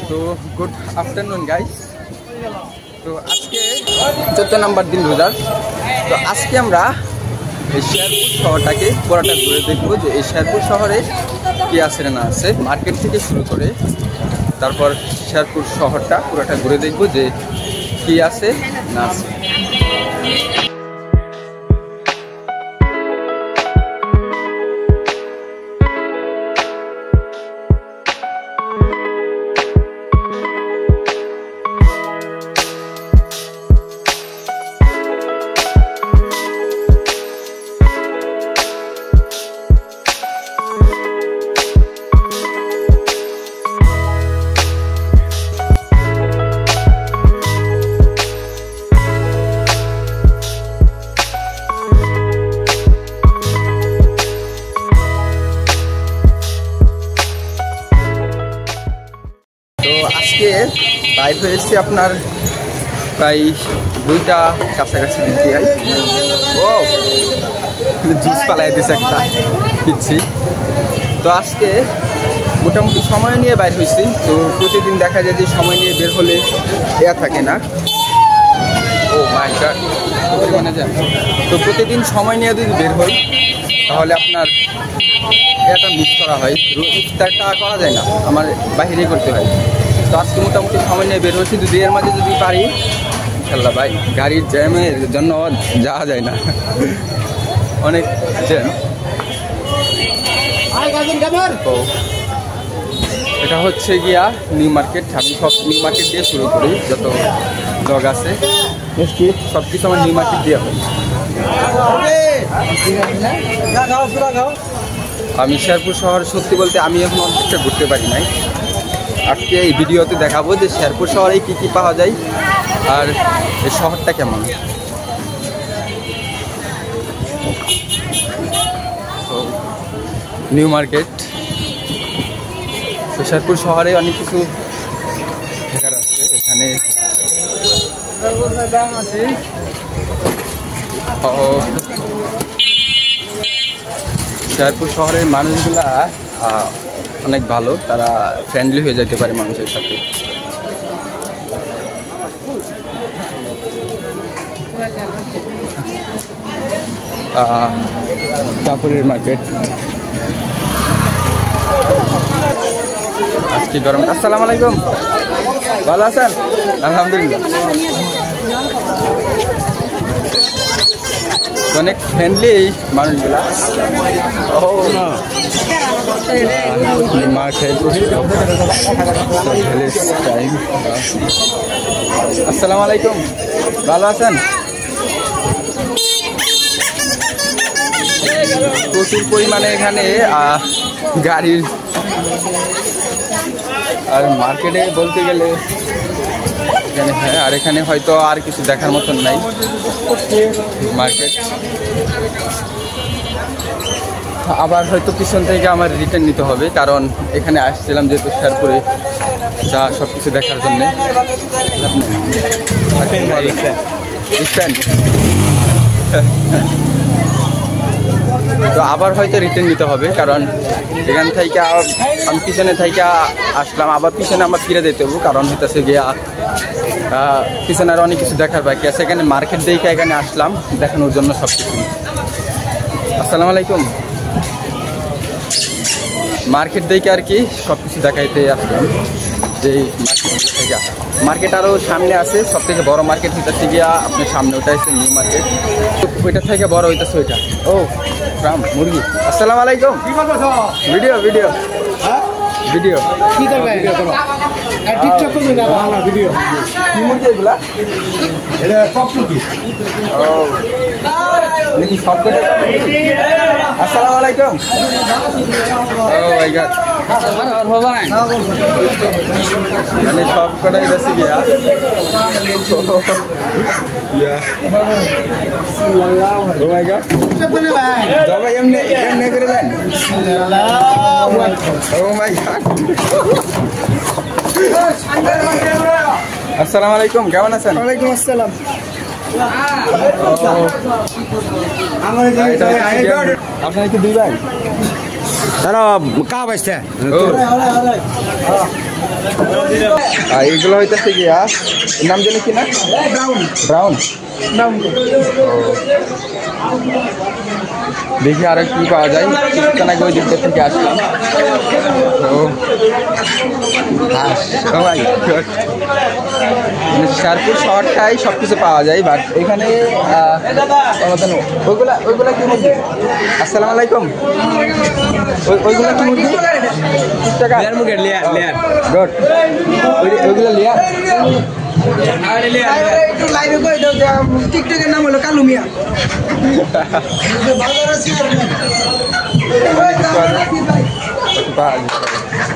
তো good afternoon guys. তো আজকে 14 নম্বর দিন রোজার। তো আজকে আমরা এই শেরপুর শহরটাকে পুরোটা ঘুরে দেখবো যে এই শেরপুর শহরে কি আছে না আছে, মার্কেট থেকে শুরু করে তারপর শেরপুর শহরটা পুরোটা ঘুরে দেখবো যে কি আছে না আছে। আজকে বাইর হয়েছে আপনার প্রায় 2টা কাছাকাছি দিতে হয়। ও জুস পালাই দিছে একটা পিচ্ছি। তো আজকে মোটামুটি সময় নিয়ে বাইর হয়েছি। তো প্রতিদিন দেখা যায় যে সময় নিয়ে বের হলে এয়া থাকে না। ও মাই গড, তো প্রতিদিন সময় নিয়ে যদি বের হই তাহলে আপনার এটা মিস করা হয়, ইফতারটা করা যায় না, আমার বাহিরেই করতে হয়। তো আজকে মোটামুটি সময় নিয়ে বের হয়েছি, যদি এর মাঝে যদি পারি ইনশাল্লাহ। ভাই গাড়ির জ্যামের জন্য যাওয়া যায় না, অনেক জ্যাম। তো এটা হচ্ছে গিয়া নিউ মার্কেট। আমি সব নিউ মার্কেট দিয়ে শুরু করি, যত ব্লগ আছে সব কিছু আমার নিউ মার্কেট দিয়ে হয়। আমি শেরপুর শহর সত্যি বলতে আমি এখন অনেকটা ঘুরতে পারি নাই। আজকে এই ভিডিওতে দেখাবো যে শেরপুর শহরে কী কী পাওয়া যায় আর এই শহরটা কেমন। নিউ মার্কেট, শেরপুর শহরে অনেক কিছু দেখার আছে। এখানে শেরপুর শহরের মানুষগুলা অনেক ভালো, তারা ফ্রেন্ডলি হয়ে যেতে পারে মানুষের সাথে। কাপড়ের মার্কেট আজকে গরম। আসসালামু আলাইকুম, ভালো আছেন? আলহামদুলিল্লাহ, অনেক ফ্রেন্ডলি মানুষগুলা। আসসালামু আলাইকুম, ভালো আছেন? প্রচুর পরিমাণে এখানে গাড়ির, আর মার্কেটে বলতে গেলে এখানে হ্যাঁ, আর এখানে হয়তো আর কিছু দেখার মতন নাই মার্কেট। আবার হয়তো পিছন থেকে আমার রিটার্ন নিতে হবে, কারণ এখানে আসছিলাম যেহেতু শেরপুরে যা সব কিছু দেখার জন্যে। তো আবার হয়তো রিটার্ন নিতে হবে, কারণ এখান থেকে আমি পিছনে থেকে আসলাম, আবার পিছনে আমার ফিরে যেতে হবে, কারণ হইতেছে গিয়া পিছনে আর অনেক কিছু দেখার বাকি আছে। এখানে মার্কেট দেখে এখানে আসলাম দেখানোর জন্য সব কিছু। আসসালামু আলাইকুম, মার্কেট দেখে আর কি সব কিছু দেখাইতে আসলাম। যে মার্কেট আরও সামনে আছে, সব থেকে বড় মার্কেট হইতেছে গিয়া আপনার সামনে, ওটা হচ্ছে নিউ মার্কেট। ওইটা থেকে বড় হইতেছে ওইটা। ও রাম মুরগি। আসসালামু আলাইকুম, ভিডিও ভিডিও ভিডিও কি করবে? টিকটক করবে না, ভালো ভিডিও। কি মুরগি এগুলা? এটা সব মুরগি। ও নাকি সব করে? আসসালামু আলাইকুম। ও মাই গড, মানে সব কটাই বেশি গিয়া। ও মাই গড, সবাই এমনি এমনি করে দেন। ও মাই গড। আসসালামু আলাইকুম, কেমন আছেন? ওয়ালাইকুম আসসালাম। আপনার কি দুই ভাই? তারা কা বাঁচতে আর এইগুলো হইতেছে গিয়া নাম জানি কি না ব্রাউন দেখি আর কি পাওয়া যায় কেন ওই দিকটা থেকে আসলাম তো শেরপুর শহরটাই সব কিছু পাওয়া যায় বাট এখানে ওইগুলা কি মুরগি? আসসালামু আলাইকুম। ওইগুলা কি মুরগি? 30 টাকা গুড। ওইগুলা লিয়ার টিকটকের নাম হলো কালু মিয়া।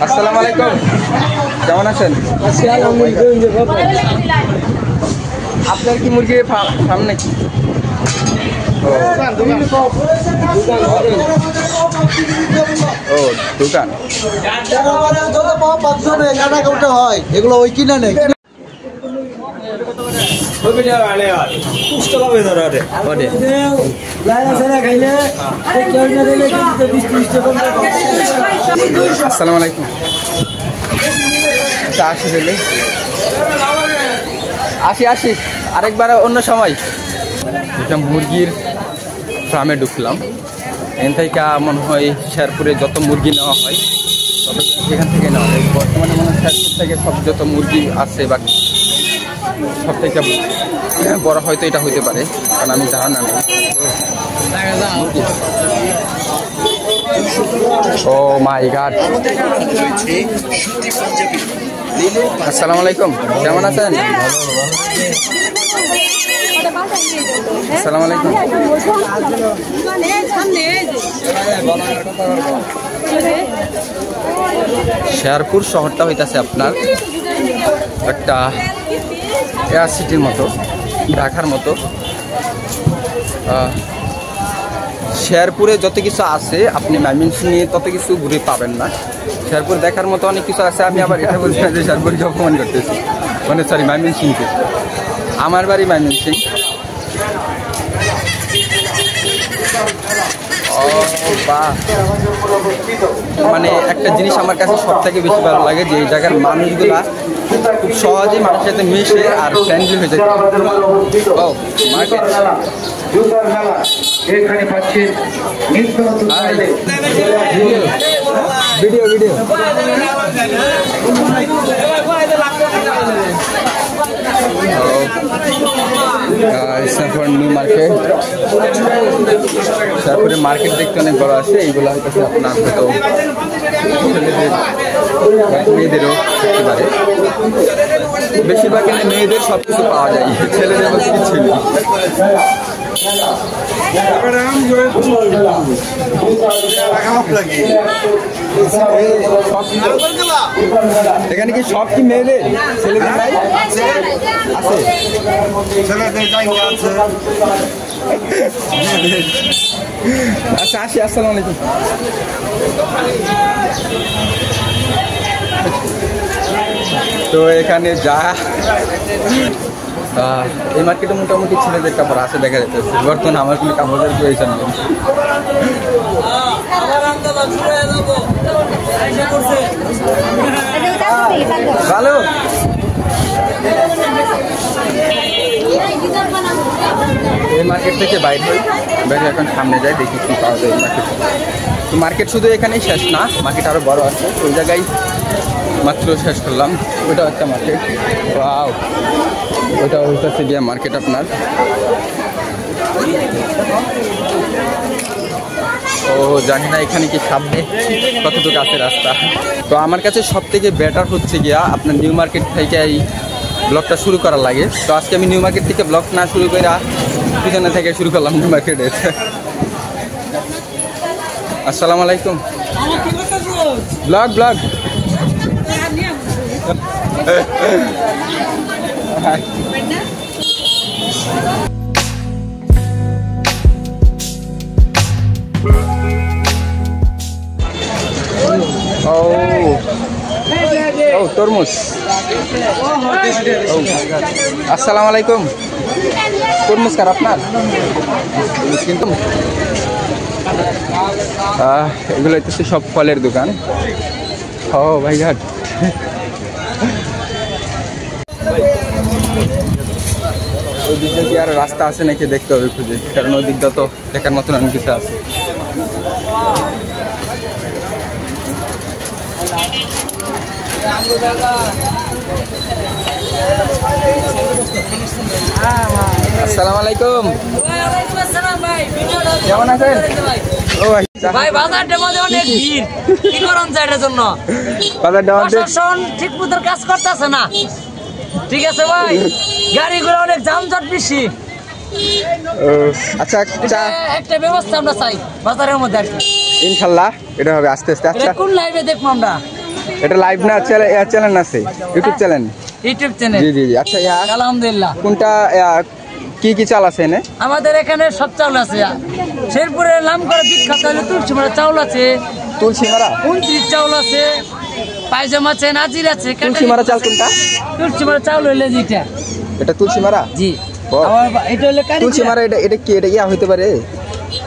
আসসালামু আলাইকুম, কেমন আছেন? আপনার কি মুরগির ফার্ম নাকি? ও দোকান। হয় এগুলো ওই কিনা নেই। আসসালামু আলাইকুম। আসি আরেকবার অন্য সময়। এটা মুরগির ফার্মে ঢুকলাম। এখান থেকে মনে হয় শেরপুরে যত মুরগি নেওয়া হয় তত এখান থেকে নেওয়া হয়। বর্তমানে মনে হয় শেরপুর থেকে সব যত মুরগি আছে বা সব থেকে বড় হয়তো এটা হইতে পারে, কারণ আমি ধারণা নেই। ও মাই গড। আসসালামু আলাইকুম, কেমন আছেন? আসসালামু আলাইকুম। শেরপুর শহরটা হইতাছে আপনার একটা এয়ার সিটির মতো, ঢাকার মতো। শেরপুরে যত কিছু আছে আপনি ময়মনসিংহে তত কিছু ঘুরে পাবেন না। শেরপুর দেখার মতো অনেক কিছু আছে। আমি আবার এটা বলছি না যে শেরপুরকে অপমান করতেছি, মানে সরি ময়মনসিংহকে। আমার বাড়ি ময়মনসিংহ। মানে একটা জিনিস আমার কাছে সব থেকে বেশি ভালো লাগে যে এই জায়গার মানুষগুলা খুব সহজে মানুষের সাথে মিশে আর ফ্রেন্ডলি হয়ে যায়। ও মার্কেট ভিডিও নিউ মার্কেট। তারপরে মার্কেট দেখতে অনেক বড় আছে। এইগুলো হইতেছে আপনার হয়তো মেয়েদেরও থাকতে পারে। বেশিরভাগ এখানে মেয়েদের সব কিছু পাওয়া যায়, ছেলেদের মধ্যে কিছু নেই। এখানে কি সব কি মেয়েদের, ছেলেদের নাই? আছে আচ্ছা আসি। আসসালামু আলাইকুম। তো এখানে যা এই মার্কেটে মোটামুটি ছেলেদের কাপড় আছে দেখা যাচ্ছে। বর্তমানে আমার কোনো কাপড়ের প্রয়োজন নেই। ভালো এই মার্কেট থেকে বাইরে হই, বাইরে এখন সামনে যাই, দেখি কি পাওয়া যায় মার্কেট। মার্কেট শুধু এখানেই শেষ না, মার্কেট আরো বড় আছে। ওই জায়গায় মাত্র শেষ করলাম। ওইটাও একটা মার্কেট। ওয়াও, ওইটা হচ্ছে গিয়ে মার্কেট আপনার। ও জানি না এখানে কি সামনে কতটুকু আছে রাস্তা। তো আমার কাছে সব থেকে বেটার হচ্ছে গিয়া আপনার নিউ মার্কেট থেকে এই ব্লগটা শুরু করার লাগে। তো আজকে আমি নিউ মার্কেট থেকে ব্লগ না শুরু করে পিছনে থেকে শুরু করলাম নিউ মার্কেটে। আসসালামু আলাইকুম। ব্লগ ও তরমুজ। আসসালামু আলাইকুম। তরমুজ কার আপনার? কিন্তু এগুলো হচ্ছে সব ফলের দোকান। ও ভাই ঘাট কি আর রাস্তা আছে নাকি দেখতে হবে খুঁজে, কারণ ওই দিকটা তো দেখার মতন অনেক কিছু আছে। আসসালামু আলাইকুম, কেমন আছেন? ও ভাই বাজারটার মধ্যে অনেক ভিড়, কি করুন এটার জন্য? প্রশাসন ঠিক মতো কাজ করতেছে না, ঠিক আছে ভাই, গাড়ি ঘোড়া অনেক যানজট বেশি। আচ্ছা একটা ব্যবস্থা আমরা চাই বাজারের মধ্যে। ইনশাল্লাহ এটা হবে আস্তে আস্তে। আচ্ছা কোন লাইভে দেখবো আমরা? এটা লাইভ না, চ্যানেল আছে, ইউটিউব চ্যানেল। ইউটিউব চ্যানেল, জি জি জি। আচ্ছা আলহামদুলিল্লাহ। কোনটা কি চাল আছে এনে? আমাদের এখানে সব চাউল আছে। শেরপুরের নাম করে বিখ্যাত হলো তুলসীমারা চাউল আছে, তুলসীমারা 29 চাউল আছে, পায়জামা আছে, নাজির আছে। তুলসীমারা চাল কোনটা? তুলসীমারা চাউল হইলে যেটা, এটা তুলসীমারা। জি। এটা হলো তুলসীমারা, এটা কি এটা ইয়া হইতে পারে?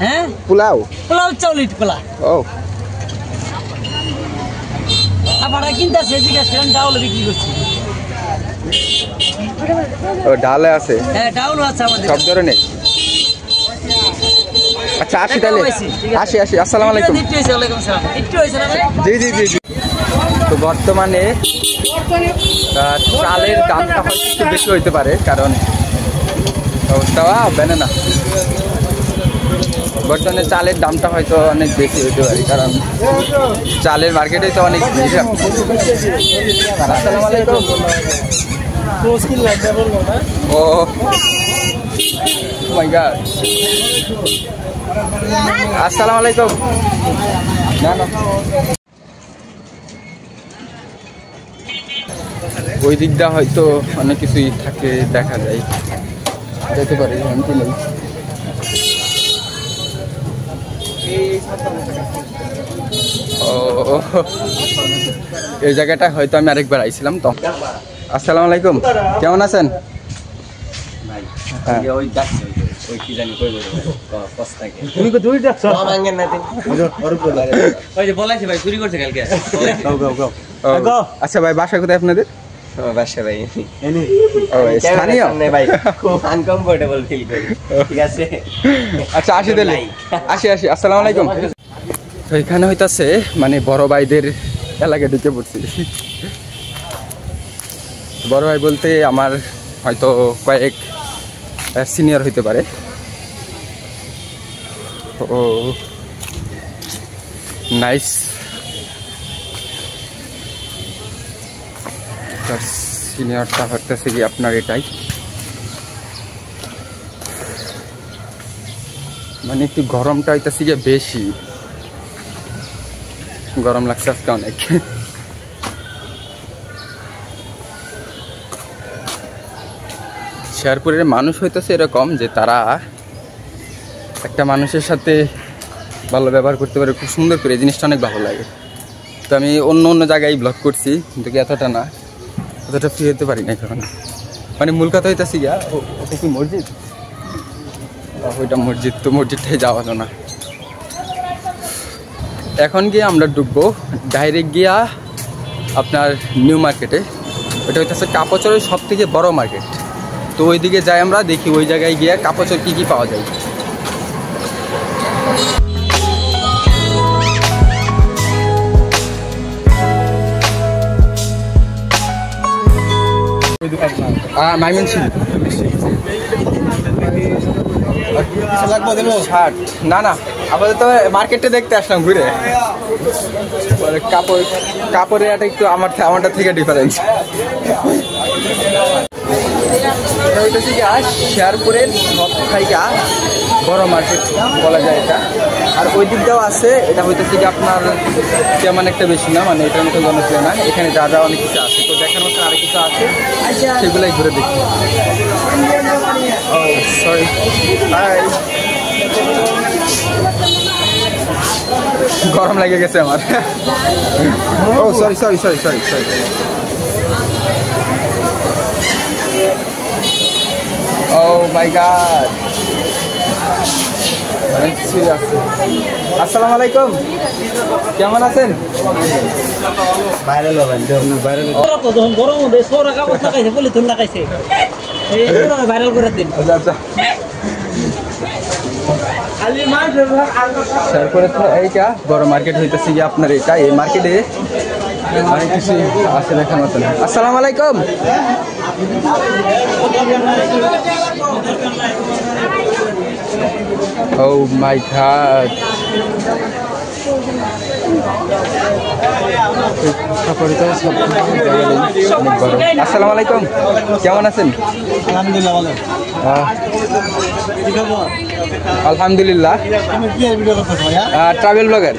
হ্যাঁ, পোলাও চাউল, পোলা। ও আপনারা কিনতেছে, জিজ্ঞাসা করেন, ডাউল বিক্রি করছি। ও ডালে আছে? হ্যাঁ, ডাউল আছে আমাদের সব ধরনের। আচ্ছা আসি তাহলে, আসি। আসসালামু আলাইকুম। জি জি জি জি। তো বর্তমানে চালের দামটা হয়তো একটু বেশি হইতে পারে, কারণ অবস্থা বেনে না। বর্তমানে চালের দামটা হয়তো অনেক বেশি হইতে পারে, কারণ চালের মার্কেটে তো অনেক ভিড়। আসসালামু আলাইকুম। ও মাই গড, আসসালামু আলাইকুম। না ওই দিকটা হয়তো অনেক কিছুই থাকে, দেখা যায়, যেতে পারে। ও এই জায়গাটা হয়তো আমি আরেকবার আইছিলাম তো। আসসালামু আলাইকুম, কেমন আছেন? আচ্ছা ভাই, বাসা কোথায় আপনাদের? বাসা ভাই স্থানীয় ভাই, খুব আনকমফোর্টেবল ফিল করি, ঠিক আছে। আচ্ছা আসি তাহলে, আসি। আসসালামু আলাইকুম। তো এখানে হইতাছে মানে বড় ভাইদের এলাকা ঢুকে পড়ছি। বড় ভাই বলতে আমার হয়তো কয়েক সিনিয়র হইতে পারে। ও নাইস। সিনিয়রটা হইতেছে কি আপনার এটাই, মানে একটু গরমটা হইতেছে গিয়ে বেশি, গরম লাগছে আজকে অনেক। শেরপুরের মানুষ হইতেছে এরকম যে তারা একটা মানুষের সাথে ভালো ব্যবহার করতে পারে খুব সুন্দর করে, জিনিসটা অনেক ভালো লাগে। তো আমি অন্য জায়গায় ব্লগ করছি, কিন্তু এতটা না, অতটা ফ্রি হতে পারি না এখন। মানে মূল কথা হইতেছি গিয়া, ওটা কি মসজিদ? ওইটা মসজিদ, তো মসজিদটাই যাওয়া হলো না। এখন গিয়ে আমরা ঢুকবো ডাইরেক্ট গিয়া আপনার নিউ মার্কেটে। ওটা হইতেছে কাপড়ের সব থেকে বড় মার্কেট। তো ওইদিকে যাই আমরা, দেখি ওই জায়গায় গিয়ে কাপড় কী কী পাওয়া যায়। না আপাতত মার্কেটে দেখতে আসলাম ঘুরে। কাপড়ের একটা একটু আমারটা থেকে ডিফারেন্স। শেরপুরের সব থেকে বড় মার্কেট বলা যায় এটা। আর ওই দিকটাও আছে, এটা হইতেছে কি আপনার তেমন একটা বেশি না, মানে এটার মতো জনপ্রিয় না। এখানে যা অনেক কিছু আছে, তো দেখার মতো আরো কিছু আছে, সেগুলাই ঘুরে দেখি। ও সরি, হাই, গরম লেগে গেছে আমার। ও সরি। Oh my God! আসসালামু আলাইকুম, কেমন আছেন? গরম ভাইরাল করে দিন। আচ্ছা তারপরে তো এইটা বড় মার্কেট হইতেছে কি আপনার এটা এই মার্কেটে অনেক কিছু আছে দেখার মতন। আসসালামু আলাইকুম। ও মাই গড, আসসালামু আলাইকুম, কেমন আছেন? আলহামদুলিল্লাহ ভালো। আলহামদুলিল্লাহ। তুমি কি ভিডিও করতেছো ভাইয়া? Travel blogger.